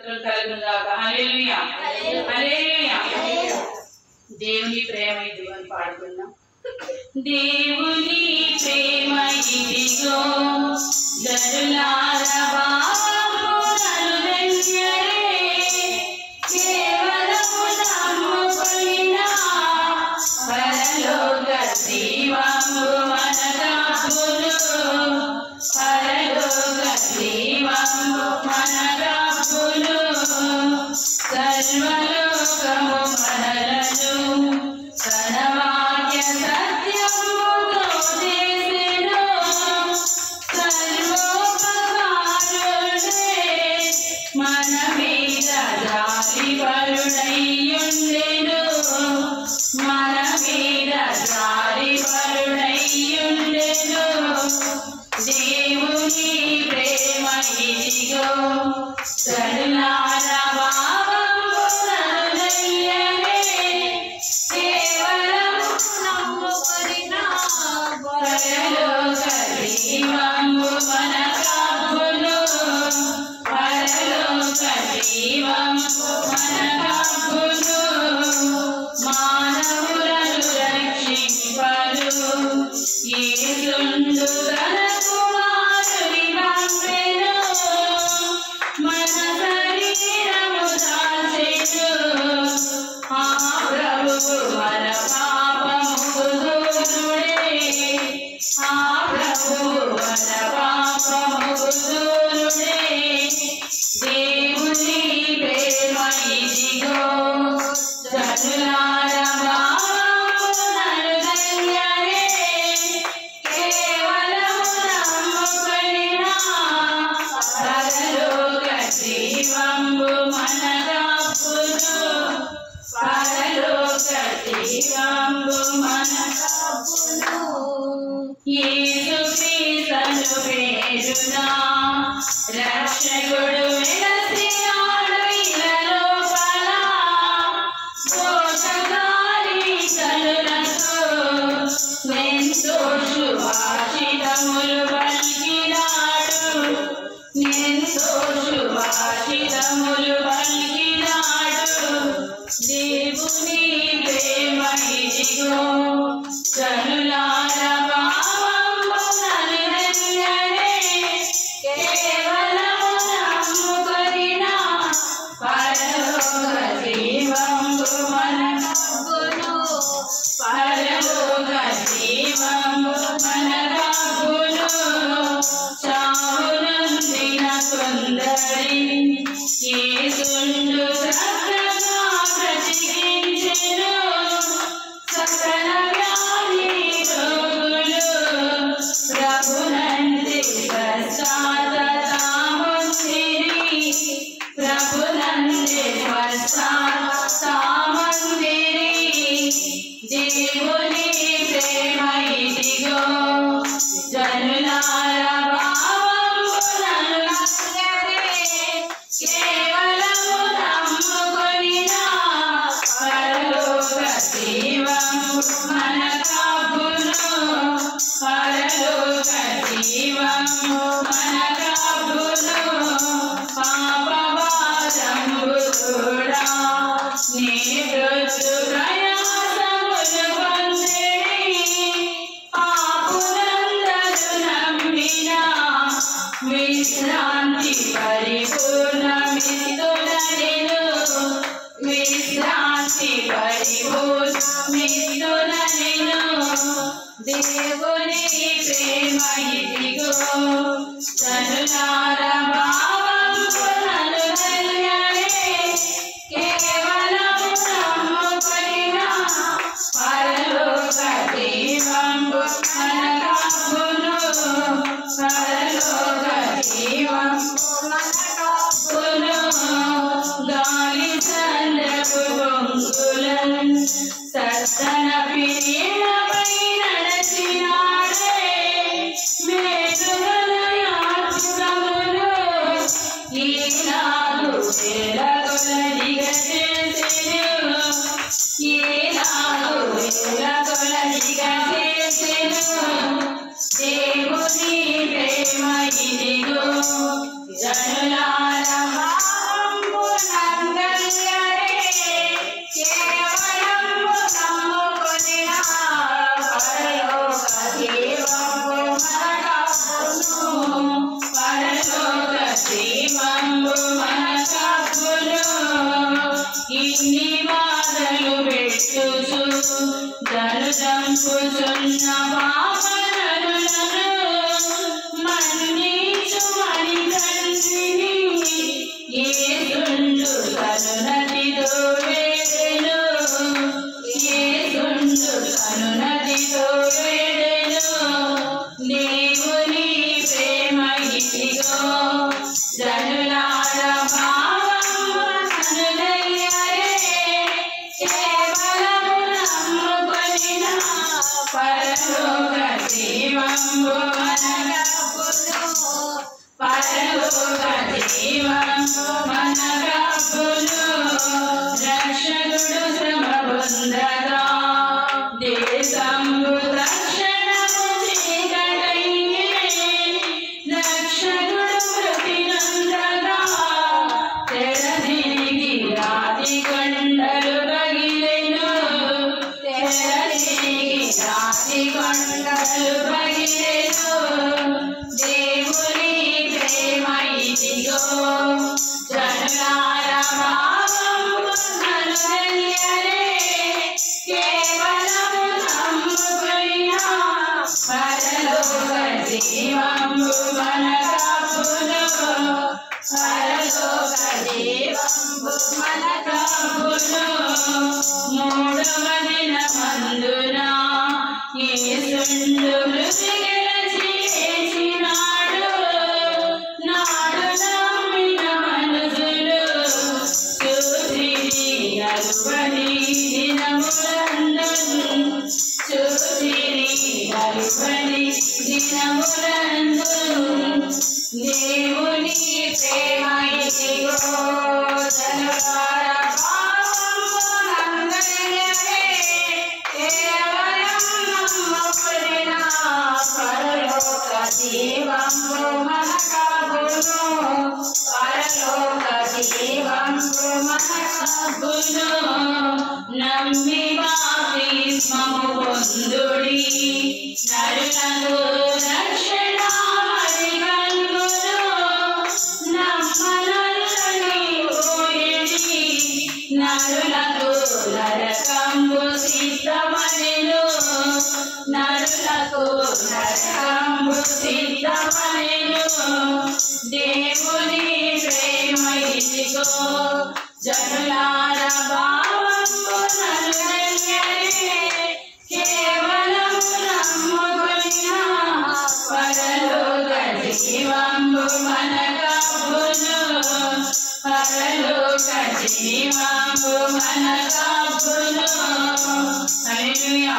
స్తోత్రం కలుగును గాక. హల్లెలూయా హల్లెలూయా. దేవుని ప్రేమ ఇదిగోని పాడుకుందాం. దేవుని ప్రేమ ఇదిగో జనులార భావములను వెంచరే, కేవలము నమ్ముకొనిన పరలోక జీవము మనగాకును, పరలోక జీవము మనగాకును. సర్వలోకము మనలను తన వాక్య సత్యముతో చేసెను, సర్వోపకారుడే మన మీద జాలిపరుడైయుండెను, మన మీద జాలిపరుడైయుండెను. దేవుని ప్రేమ ఇదిగో జనులార భావములను వెంచరే, కేవలము నమ్ముకొనిన పరలోక జీవము మనగాకును, పరలోక జీవము మనగాకును. మానవులను రక్షింపరు యేసుండు తన కుమారుని పంపెను, మన శరీరము దాల్చెను. ఆ ప్రభువు మన పాపముకు దూరుడే, ఆ ప్రభువు మన పాపముకు దూరుడే. దేవుని ప్రేమ ఇదిగో జనులార భావములను వెంచరే, కేవలము నమ్ముకొనిన పరలోక జీవము మనగాకును, పరలోక జీవము మనగాకును. యేసు క్రీస్తును పేరున రక్షకుడు వెలసినాడు ఇలలోపల, దోషకారి జనులకు ఎంతో శుభాషితములు పలికినాడు, ఎంతో శుభాషితములు పలికినాడు. దేవుని ప్రేమ ఇదిగో జనులార భావములను వెంచరే, కేవలము నమ్ముకొనిన పరలోక జీవము మనగాకును, పరలోక జీవము మనగాకును. చావునొందిన కొందరి యేసుండు చక్కగా బ్రతికించెను, సకల వ్యాధి రోగులు ప్రభునంది స్వస్థతామొందిరి, ప్రభునంది స్వస్థతామొందిరి. దేవుని ప్రేమ ఇదిగో జనులార భావములను వెంచరే, కేవలము నమ్ముకొనిన పరలోక జీవము మనగాకును, పరలోక జీవము మనగాకును. పాపభారము తోడా నీ మృత్యు ప్రయాసములు పొందిరి, పాపులందరూ నమ్మిన విశ్రాంతి పరిపూర్ణమిత్తులనెను, విశ్రాంతి పరిపూర్ణమిత్తులనెను. దేవుని ప్రేమ ఇదిగో జనులార భావములను వెంచరే, కేవలము నమ్ముకొనిన పరలోక జీవము మనగాకును, పరలోక జీవము మనగాకును. గాలి చంద్రపు బొంగులను సత్తన పిరియలపై నడచినాడే, మేఘముల యాత్రములు ఈనాడు వెలగొలడిగ చేసెను, ఈనాడు వెలగొలడిగ చేసెను. దేవుని ప్రేమ ఇదిగో జనులార భావములను చంపుచున్న పాపనరులను మన్నించుమని తండ్రిని యేసుండు కరుణతితో వేడెను. యేసుండు కరుణతితో వేడెను. దేవుని ప్రేమ ఇదిగో జనులార భావముననులయ్యరే. కేవలము నమ్ముకొనిన పరలోక జీవంబు మనగపును. పరలోక జీవంబు మనగపును. రక్షకుడు శ్రమ పొందగా దేశంబు తక్షణము చీకటయ్యే. రక్షకుడు మృతి నొందగా తెరదిరిగి రాతి కొండలు పగిలెను. తెరదిరిగి రాతి కొండలు పగిలెను. దేవుని ప్రేమ ఇదిగో జనులార భావముననులయ్యరే. కేవలము నమ్ముకొనిన పరలోక జీవంబు మనగపును. పరలోక జీవంబు మనగపును. మూడవ దినమందున యేసుండు మృతి గెలిచి లేచినాడు. నాడు నమ్మిన మనుషులు చూసిరి నలుబడి దినములందున్. చూసిరి నలుబడి దినములందున్. దేవుని ప్రేమ ఇదిగో జనులార భావముననులయ్యరే. కేవలం నమ్ముకొనిన పరలోక జీవంబు మనగపును. పరలోక జీవంబు మనగపును. నమ్మి బాప్తిస్మము పొందుడి నరులకు రక్షణ మరి కలుగును. నమ్మనొల్లని పోయిడి నరులకు నరకంబు సిద్ధమనెను. నరులకు నరకంబు సిద్ధమనెను. దేవుని ప్రేమ ఇదిగో జనులార భావముననులయ్యరే. కేవలము నమ్ముకొనిన పరలోక జీవంబు మనగపును. పరలోక జీవంబు మనగపును. హల్లెలూయా.